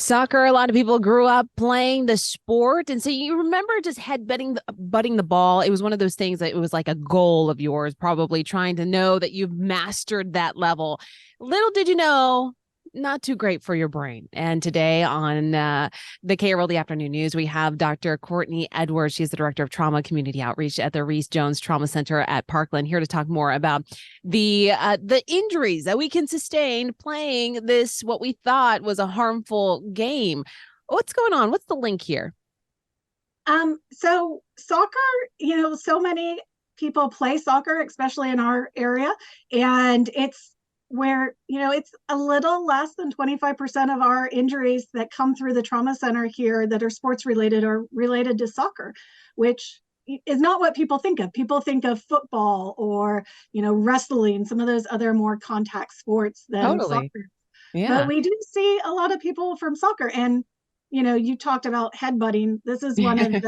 Soccer, a lot of people grew up playing the sport. And so you remember just butting the ball. It was one of those things that it was like a goal of yours, probably trying to know that you've mastered that level. Little did you know, not too great for your brain. And today on the KRLD Afternoon News, we have Dr. Courtney Edwards. She's the Director of Trauma Community Outreach at the Reese Jones Trauma Center at Parkland, here to talk more about the injuries that we can sustain playing this, what we thought was a harmful game. What's going on? What's the link here? So soccer, so many people play soccer, especially in our area, and it's where, it's a little less than 25% of our injuries that come through the trauma center here that are sports related are related to soccer, which is not what people think of. People think of football or, wrestling, some of those other more contact sports than Totally. soccer. But Yeah. we do see a lot of people from soccer. And, you talked about headbutting. This is one of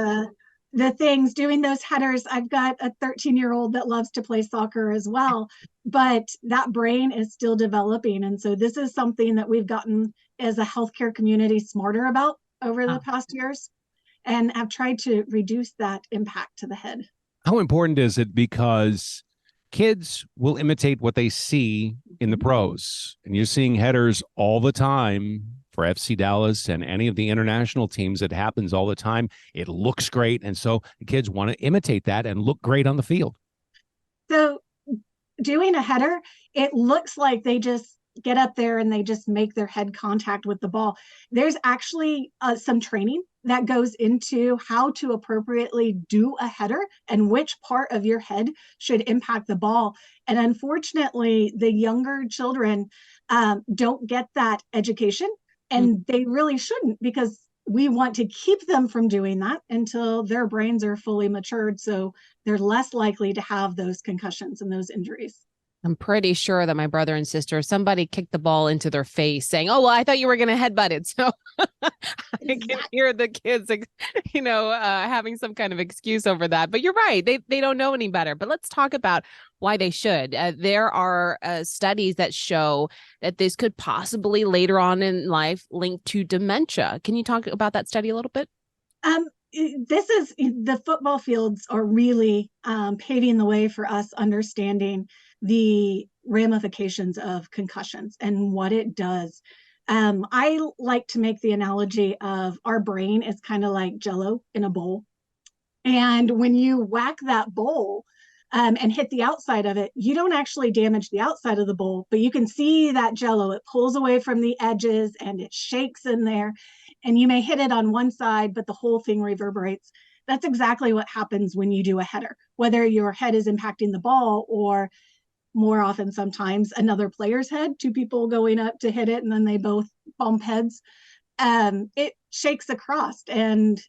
the things, doing those headers. I've got a 13-year-old that loves to play soccer as well, but that brain is still developing. And so this is something that we've gotten as a healthcare community smarter about over the past years, and have tried to reduce that impact to the head. How important is it? Because kids will imitate what they see in the pros, and you're seeing headers all the time for FC Dallas and any of the international teams. It happens all the time. It looks great, and so the kids want to imitate that and look great on the field. So doing a header, it looks like they just get up there and they just make their head contact with the ball. There's actually some training that goes into how to appropriately do a header and which part of your head should impact the ball. And unfortunately, the younger children don't get that education, and they really shouldn't, because we want to keep them from doing that until their brains are fully matured, so they're less likely to have those concussions and those injuries. I'm pretty sure that my brother and sister, somebody kicked the ball into their face saying, "Oh, well, I thought you were going to headbutt it." So I can hear the kids, having some kind of excuse over that. But you're right. They don't know any better. But let's talk about why they should. There are studies that show that this could possibly later on in life link to dementia. Can you talk about that study a little bit? The football fields are really paving the way for us understanding the ramifications of concussions and what it does. I like to make the analogy of our brain is kind of like Jell-O in a bowl. And when you whack that bowl and hit the outside of it, you don't actually damage the outside of the bowl, but you can see that Jell-O, it pulls away from the edges and it shakes in there. And you may hit it on one side, but the whole thing reverberates. That's exactly what happens when you do a header, whether your head is impacting the ball or, more often sometimes, another player's head, two people going up to hit it and then they both bump heads. It shakes across, and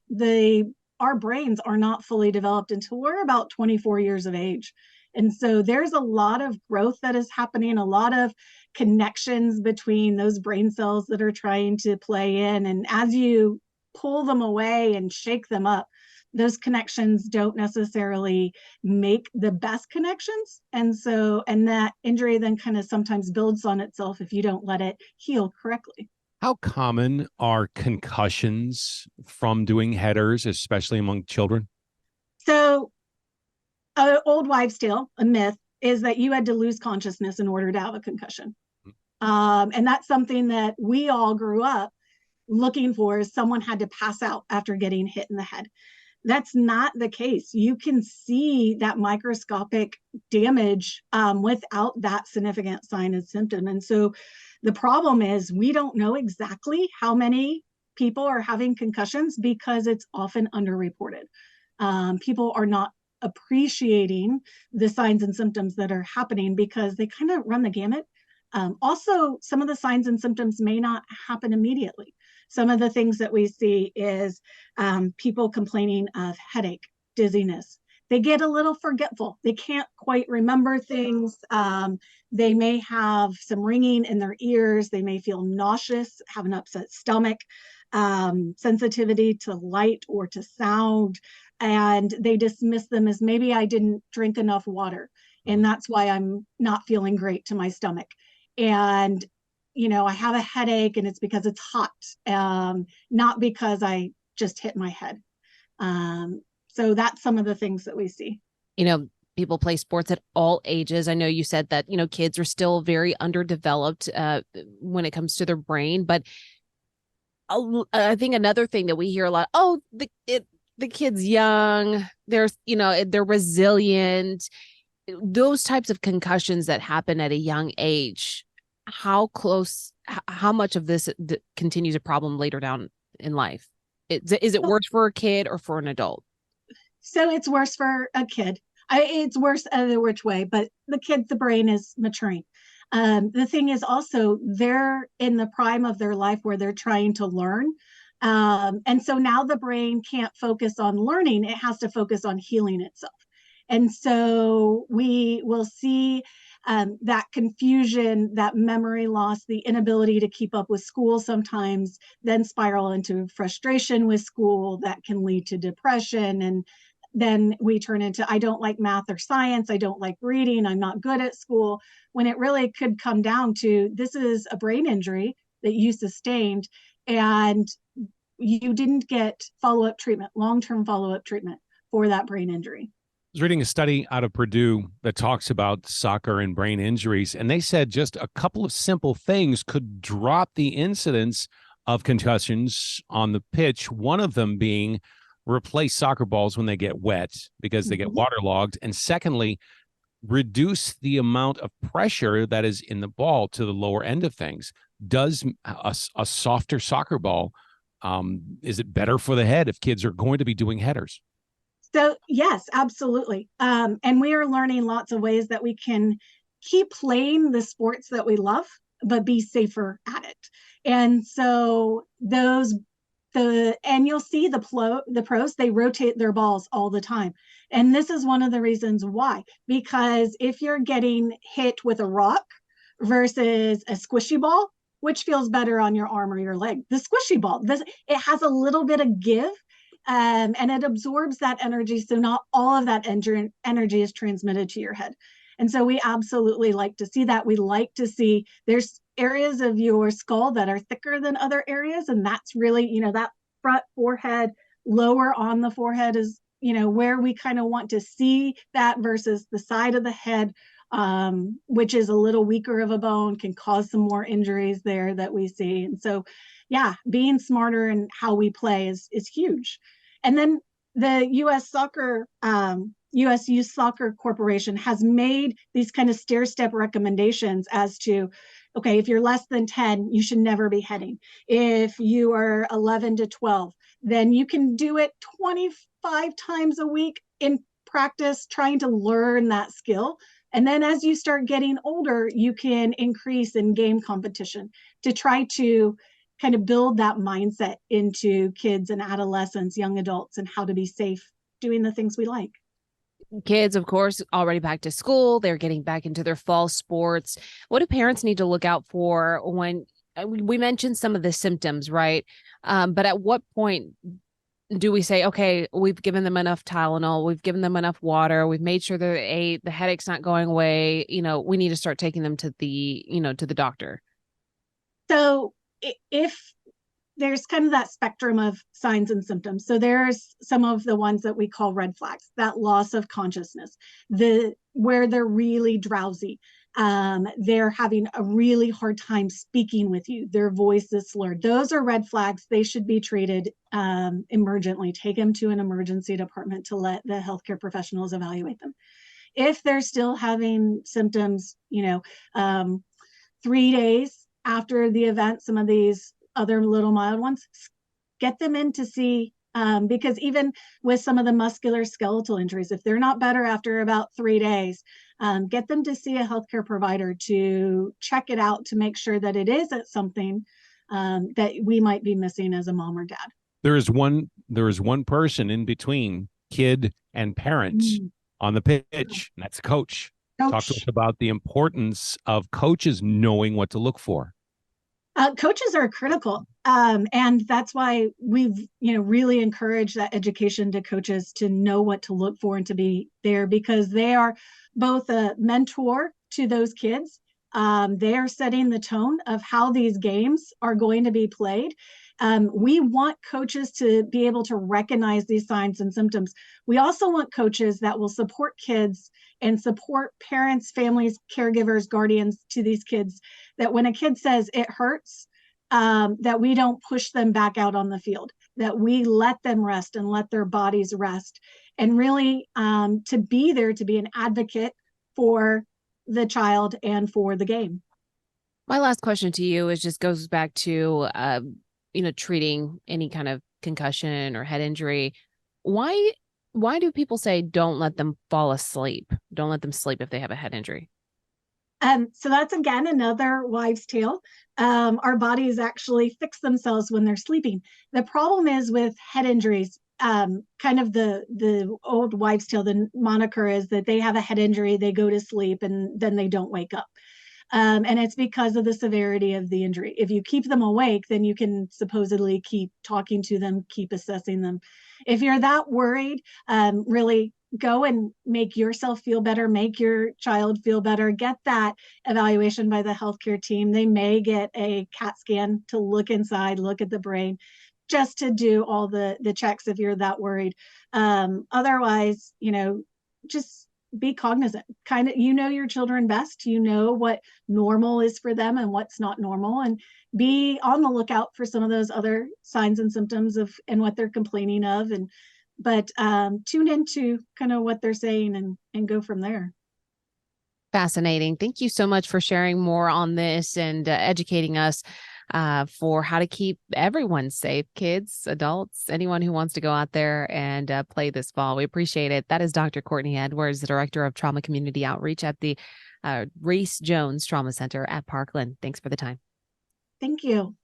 our brains are not fully developed until we're about 24 years of age. And so there's a lot of growth that is happening, a lot of connections between those brain cells that are trying to play in. And as you pull them away and shake them up, those connections don't necessarily make the best connections. And that injury then kind of sometimes builds on itself if you don't let it heal correctly. How common are concussions from doing headers, especially among children? So, an old wives' tale, a myth, is that you had to lose consciousness in order to have a concussion. And that's something that we all grew up looking for, is someone had to pass out after getting hit in the head. That's not the case. You can see that microscopic damage without that significant sign and symptom. And so the problem is we don't know exactly how many people are having concussions because it's often underreported. People are not appreciating the signs and symptoms that are happening because they kind of run the gamut. Also, some of the signs and symptoms may not happen immediately. Some of the things that we see is people complaining of headache, dizziness. They get a little forgetful. They can't quite remember things. They may have some ringing in their ears. They may feel nauseous, have an upset stomach, sensitivity to light or to sound. And they dismiss them as, maybe I didn't drink enough water, and that's why I'm not feeling great to my stomach. And I have a headache and it's because it's hot, not because I just hit my head. So that's some of the things that we see. People play sports at all ages. I know you said that, kids are still very underdeveloped when it comes to their brain, but I think another thing that we hear a lot, the kid's young, they're resilient. Those types of concussions that happen at a young age, how much of this continues a problem later down in life? Is it worse for a kid or for an adult? So it's worse for a kid. It's worse either which way, but the brain is maturing. The thing is also they're in the prime of their life where they're trying to learn. And so now the brain can't focus on learning. It has to focus on healing itself. And so we will see that confusion, that memory loss, the inability to keep up with school sometimes, then spiral into frustration with school that can lead to depression. And then we turn into, I don't like math or science. I don't like reading. I'm not good at school. When it really could come down to, this is a brain injury that you sustained and you didn't get follow-up treatment, long-term follow-up treatment for that brain injury. I was reading a study out of Purdue that talks about soccer and brain injuries, and they said just a couple of simple things could drop the incidence of concussions on the pitch. One of them being replace soccer balls when they get wet because they get waterlogged. And secondly, reduce the amount of pressure that is in the ball to the lower end of things. Does a softer soccer ball, is it better for the head if kids are going to be doing headers? So yes, absolutely. And we are learning lots of ways that we can keep playing the sports that we love, but be safer at it. And so and you'll see the pros, they rotate their balls all the time. And this is one of the reasons why, because if you're getting hit with a rock versus a squishy ball, which feels better on your arm or your leg? The squishy ball, it has a little bit of give. And it absorbs that energy. So not all of that energy is transmitted to your head. And so we absolutely like to see that. We like to see there's areas of your skull that are thicker than other areas. And that's really, that front forehead, lower on the forehead is, where we kind of want to see that versus the side of the head, which is a little weaker of a bone, can cause some more injuries there that we see. And so, yeah, being smarter in how we play is huge. And then the U.S. Youth Soccer Corporation has made these kind of stair-step recommendations as to, okay, if you're less than 10, you should never be heading. If you are 11 to 12, then you can do it 25 times a week in practice, trying to learn that skill. And then as you start getting older, you can increase in game competition to try to kind of build that mindset into kids and adolescents, young adults, and how to be safe doing the things we like. Kids, of course, already back to school. They're getting back into their fall sports. What do parents need to look out for when we mentioned some of the symptoms, right? But at what point do we say, okay, we've given them enough Tylenol, we've given them enough water, we've made sure they ate, the headache's not going away, we need to start taking them to the doctor? So if there's kind of that spectrum of signs and symptoms. So there's some of the ones that we call red flags, that loss of consciousness, where they're really drowsy. They're having a really hard time speaking with you. Their voice is slurred. Those are red flags. They should be treated emergently. Take them to an emergency department to let the healthcare professionals evaluate them. If they're still having symptoms, 3 days after the event, some of these other little mild ones, get them in to see, because even with some of the musculoskeletal injuries, if they're not better after about 3 days, get them to see a healthcare provider to check it out to make sure that it isn't something that we might be missing as a mom or dad. There is one person in between kid and parent on the pitch, and that's a coach. Talk to us about the importance of coaches knowing what to look for. Coaches are critical, and that's why we've really encouraged that education to coaches to know what to look for and to be there, because they are both a mentor to those kids They are setting the tone of how these games are going to be played. We want coaches to be able to recognize these signs and symptoms. We also want coaches that will support kids and support parents, families, caregivers, guardians to these kids, that when a kid says it hurts, that we don't push them back out on the field, that we let them rest and let their bodies rest, and really to be there to be an advocate for the child and for the game. My last question to you is just goes back to, treating any kind of concussion or head injury. Why do people say don't let them fall asleep? Don't let them sleep if they have a head injury. So that's, again, another wives' tale. Our bodies actually fix themselves when they're sleeping. The problem is with head injuries, kind of the old wives' tale, the moniker is that they have a head injury, they go to sleep, and then they don't wake up. And it's because of the severity of the injury. If you keep them awake, then you can supposedly keep talking to them, keep assessing them. If you're that worried, really go and make yourself feel better, make your child feel better, get that evaluation by the healthcare team. They may get a CAT scan to look inside, look at the brain, just to do all the checks if you're that worried. Otherwise, just be cognizant. Kind of, your children best. You know what normal is for them and what's not normal, and be on the lookout for some of those other signs and symptoms of and what they're complaining of, but tune into kind of what they're saying and go from there. Fascinating. Thank you so much for sharing more on this and educating us for how to keep everyone safe, kids, adults, anyone who wants to go out there and play this fall. We appreciate it. That is Dr. Courtney Edwards, the Director of Trauma Community Outreach at the Reese Jones Trauma Center at Parkland. Thanks for the time. Thank you.